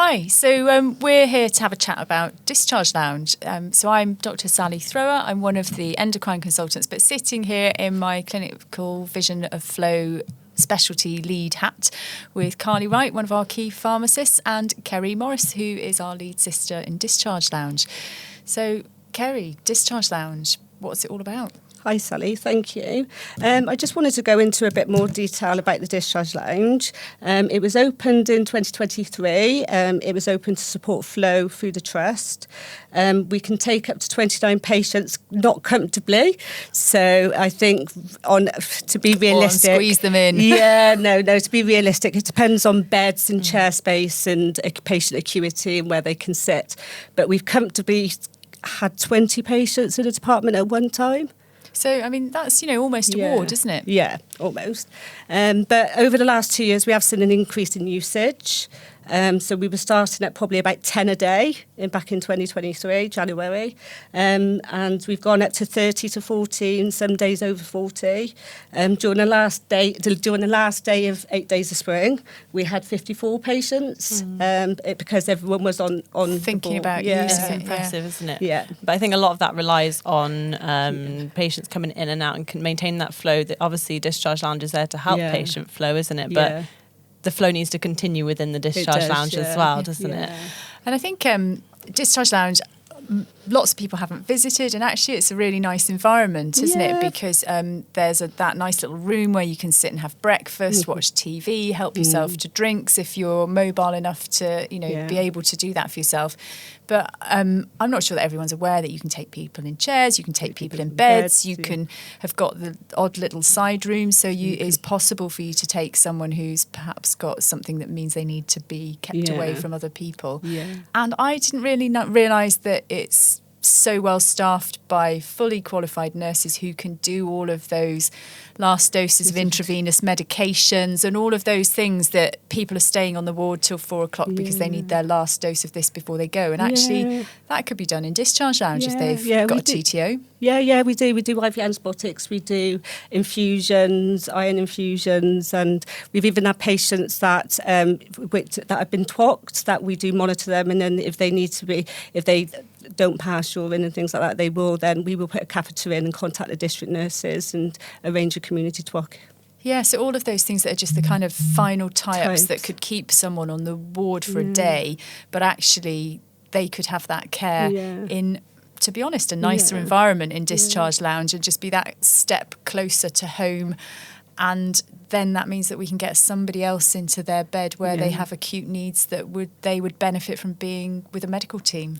Hi, so we're here to have a chat about Discharge Lounge. So I'm Dr. Sally Thrower. I'm one of the endocrine consultants, but sitting here in my clinical vision of flow specialty lead hat with Carleigh Wright, one of our key pharmacists, and Kerry Morris, who is our lead sister in Discharge Lounge. So Kerry, Discharge Lounge, what's it all about? Hi Sally, thank you. I just wanted to go into a bit more detail about the Discharge Lounge. It was opened in 2023. It was open to support flow through the trust. We can take up to 29 patients, not comfortably. So I think to be realistic, squeeze them in. To be realistic, it depends on beds and chair space and patient acuity and where they can sit. But we've comfortably had 20 patients in the department at one time. So, I mean, that's, almost a ward, isn't it? Yeah, almost. But over the last 2 years, we have seen an increase in usage. So we were starting at probably about 10 a day back in 2023, January. And we've gone up to 30 to 40 and some days over 40. During the last day of 8 days of spring, we had 54 patients because everyone was on thinking about using It's it. impressive, isn't it? Yeah. But I think a lot of that relies on patients coming in and out and can maintain that flow. That obviously Discharge Lounge is there to help patient flow, isn't it? But the flow needs to continue within the Discharge Lounge as well, doesn't it? And I think Discharge Lounge, lots of people haven't visited, and actually it's a really nice environment, isn't it? Because there's that nice little room where you can sit and have breakfast, watch TV, help yourself to drinks if you're mobile enough to, be able to do that for yourself. But I'm not sure that everyone's aware that you can take people in chairs, you can take people in beds, you can have got the odd little side rooms, so it's possible for you to take someone who's perhaps got something that means they need to be kept away from other people. And I didn't really realise that it's so well staffed by fully qualified nurses who can do all of those last doses of intravenous medications and all of those things that people are staying on the ward till 4 o'clock because they need their last dose of this before they go. And actually that could be done in Discharge Lounge if they've got a TTO. We do IV antibiotics, we do infusions, iron infusions, and we've even had patients that have been TWOC'd, that we do monitor them, and then if they don't pass urine and things like that, we will put a catheter in and contact the district nurses and arrange a community TWOC. Yeah, so all of those things that are just the kind of final tie-ups that could keep someone on the ward for a day, but actually they could have that care in, to be honest, a nicer environment in Discharge Lounge and just be that step closer to home. And then that means that we can get somebody else into their bed where they have acute needs that they would benefit from being with a medical team.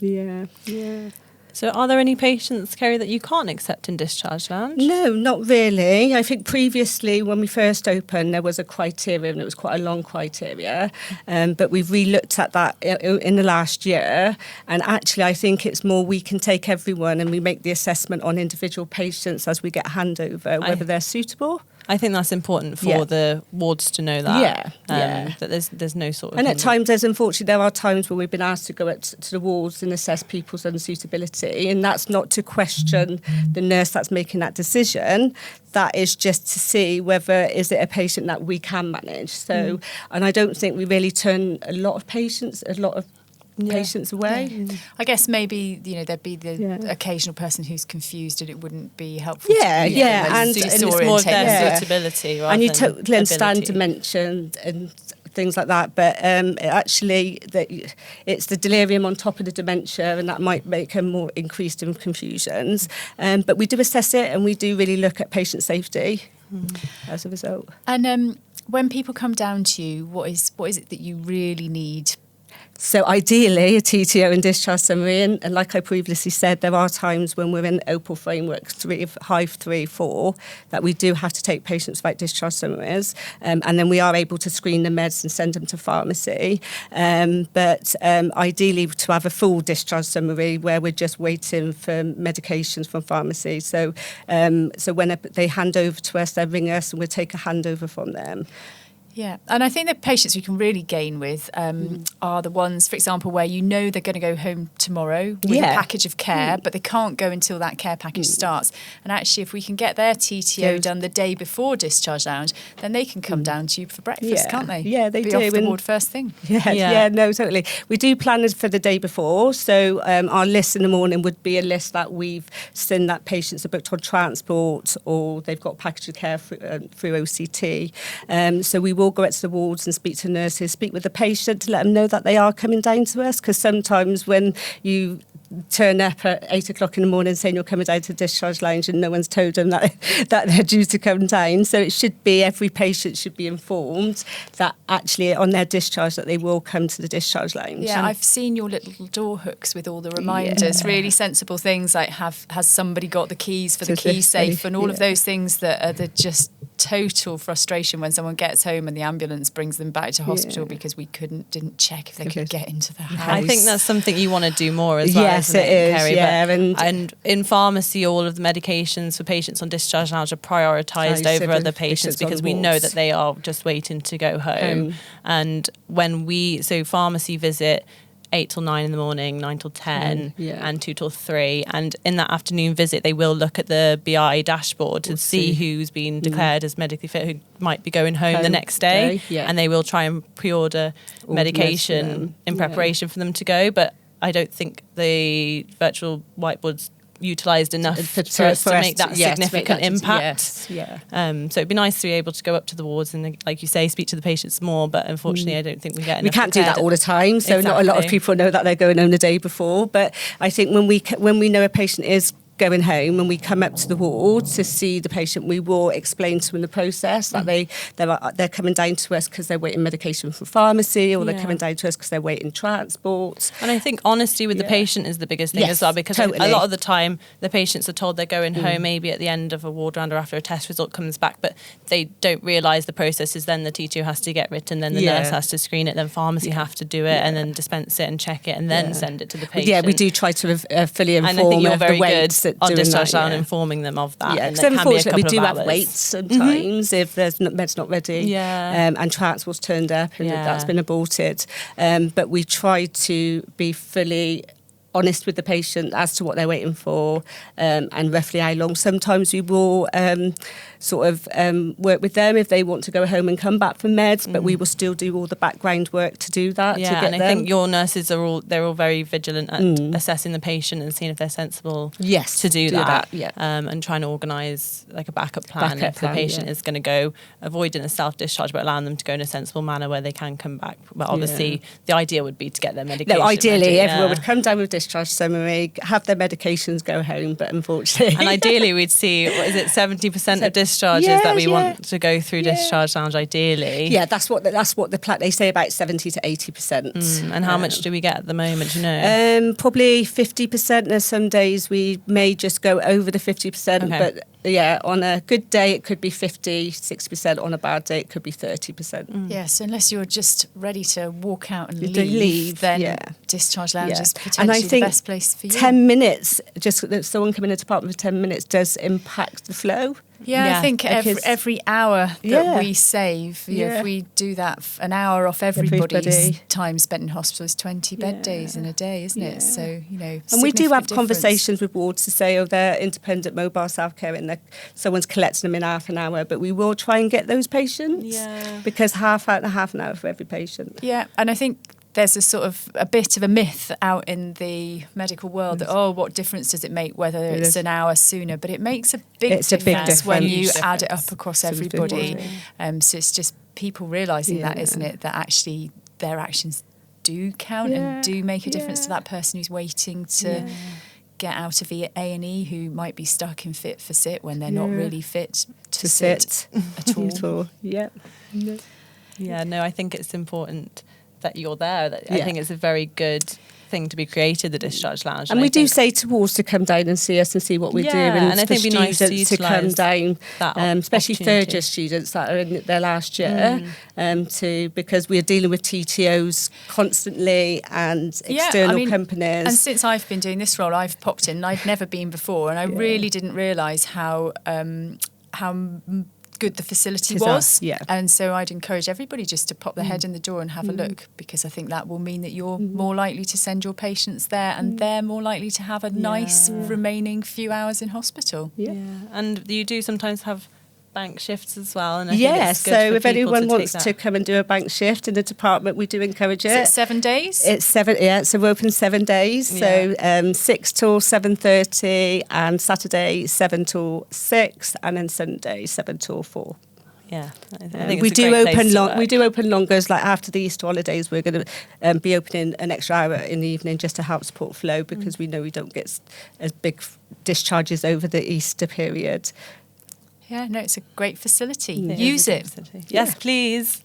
So are there any patients, Kerry, that you can't accept in Discharge Lounge? No, not really. I think previously when we first opened there was a criteria, and it was quite a long criteria, but we've re-looked at that in the last year, and actually I think it's more we can take everyone and we make the assessment on individual patients as we get handover, whether they're suitable. I think that's important for the wards to know that. That there's no sort of... And at times, there are times when we've been asked to go up to the wards and assess people's unsuitability, and that's not to question the nurse that's making that decision. That is just to see whether is it a patient that we can manage. So, and I don't think we really turn a lot of patients away. I guess maybe there'd be the occasional person who's confused and it wouldn't be helpful. And it's more their suitability, and you totally understand dementia and things like that, but actually it's the delirium on top of the dementia, and that might make them more increased in confusions. But we do assess it, and we do really look at patient safety as a result. And when people come down to you, what is it that you really need? So ideally, a TTO and discharge summary, and like I previously said, there are times when we're in OPAL framework 3, 4, that we do have to take patients without discharge summaries, and then we are able to screen the meds and send them to pharmacy. But ideally, to have a full discharge summary where we're just waiting for medications from pharmacy. So when they hand over to us, they ring us and we take a handover from them. Yeah, and I think the patients we can really gain with are the ones, for example, where you know they're going to go home tomorrow with a package of care, but they can't go until that care package starts. And actually, if we can get their TTO done the day before Discharge Lounge, then they can come down to you for breakfast, can't they? Yeah, they Be do. off the ward first thing. Yeah, no, totally. We do plan it for the day before. So our list in the morning would be a list that we've seen that patients are booked on transport or they've got package of care through OCT. So we will go out to the wards and speak to nurses, speak with the patient to let them know that they are coming down to us, because sometimes when you turn up at 8 o'clock in the morning saying you're coming down to Discharge Lounge and no one's told them that they're due to come down. So it should be, every patient should be informed that actually on their discharge that they will come to the Discharge Lounge. Yeah, I've seen your little door hooks with all the reminders, really sensible things like has somebody got the keys for the key safe and all of those things that are the just total frustration when someone gets home and the ambulance brings them back to hospital because we didn't check if they could get into the house. I think that's something you want to do more as well. Yes, it is, Kerry? yeah. And in pharmacy, all of the medications for patients on Discharge Lounge are prioritised over other patients because we know that they are just waiting to go home. And so pharmacy visit 8 till 9 in the morning, 9 till 10, and 2 till 3. And in that afternoon visit, they will look at the BI dashboard to see who's been declared as medically fit, who might be going home the next day. And they will try and pre-order medication in preparation for them to go. But I don't think the virtual whiteboards utilised enough for us to make that significant impact. So it'd be nice to be able to go up to the wards and, like you say, speak to the patients more, but unfortunately I don't think we get enough. We can't do that all the time, so not a lot of people know that they're going home the day before, but I think when we know a patient is going home and we come up to the ward to see the patient, we will explain to them the process that they're coming down to us because they're waiting medication from pharmacy, or they're coming down to us because they're waiting transport. And I think honesty with the patient is the biggest thing as well, because a lot of the time the patients are told they're going home maybe at the end of a ward round or after a test result comes back, but they don't realise the process is then the T2 has to get written, then the nurse has to screen it, then pharmacy have to do it and then dispense it and check it and then send it to the patient. Yeah, we do try to fully inform. And I think you're very good on Discharge Lounge informing them of that. Yeah, because unfortunately we do have waits sometimes if there's med's not ready and transport's turned up and that's been aborted. But we try to be fully honest with the patient as to what they're waiting for and roughly how long. Sometimes we will work with them if they want to go home and come back from meds, but we will still do all the background work to do that. Yeah, and I think your nurses are all very vigilant at assessing the patient and seeing if they're sensible to do that. And trying to organise like a backup plan if the patient is going to go, avoiding a self-discharge but allowing them to go in a sensible manner where they can come back. But obviously the idea would be to get their medication. No, ideally everyone would come down with discharge summary, have their medications, go home, but unfortunately. And ideally we'd see, 70% of discharges that we want to go through Discharge Lounge ideally. Yeah, that's what the plan, they say, about 70 to 80%. And how much do we get at the moment, do you know? Probably 50%. There's some days we may just go over the 50%, but on a good day it could be 50, 60%. On a bad day it could be 30%. Yes, unless you're just ready to walk out and leave, then Discharge Lounge is potentially the best place for you. 10 minutes, just someone coming in the department for 10 minutes does impact the flow. I think every hour that we save, if we do that, an hour off everybody's time spent in hospital is 20 bed days in a day, isn't it? So, and we do have conversations with wards to say, they're independent mobile self-care and someone's collecting them in half an hour, but we will try and get those patients because half an hour for every patient. Yeah, and I think there's a bit of a myth out in the medical world that, what difference does it make whether it's an hour sooner? But it makes a big difference when you add it up across everybody. So it's just people realising that, isn't it? That actually their actions do count and do make a difference to that person who's waiting to get out of A&E, who might be stuck in fit for sit when they're not really fit to sit at all. I think it's important that you're there. I think it's a very good thing to be created, the Discharge Lounge. And we do say to wards to come down and see us and see what we do, and I think it'd be nice to come down, especially opportunity. third year students that are in their last year, because we're dealing with TTOs constantly and external companies. And since I've been doing this role, I've popped in. I'd never been before, and I really didn't realise how good the facility Exact- was. yeah. And so I'd encourage everybody just to pop their head in the door and have a look, because I think that will mean that you're more likely to send your patients there, and they're more likely to have a nice remaining few hours in hospital. Yeah. And you do sometimes have bank shifts as well. And I think Yeah, it's good so for if people anyone to wants take to that. come and do a bank shift in the department, we do encourage it. Is it 7 days? It's 7, yeah, so we're open 7 days. So 6 till 7:30, and Saturday 7 till 6, and then Sunday 7 till 4. Yeah, I think We it's a do great place open to long. work. We do open longer. Like after the Easter holidays, we're going to be opening an extra hour in the evening just to help support flow, because we know we don't get as big discharges over the Easter period. Yeah, no, it's a great facility. It is Use a good it. facility. Yes, please.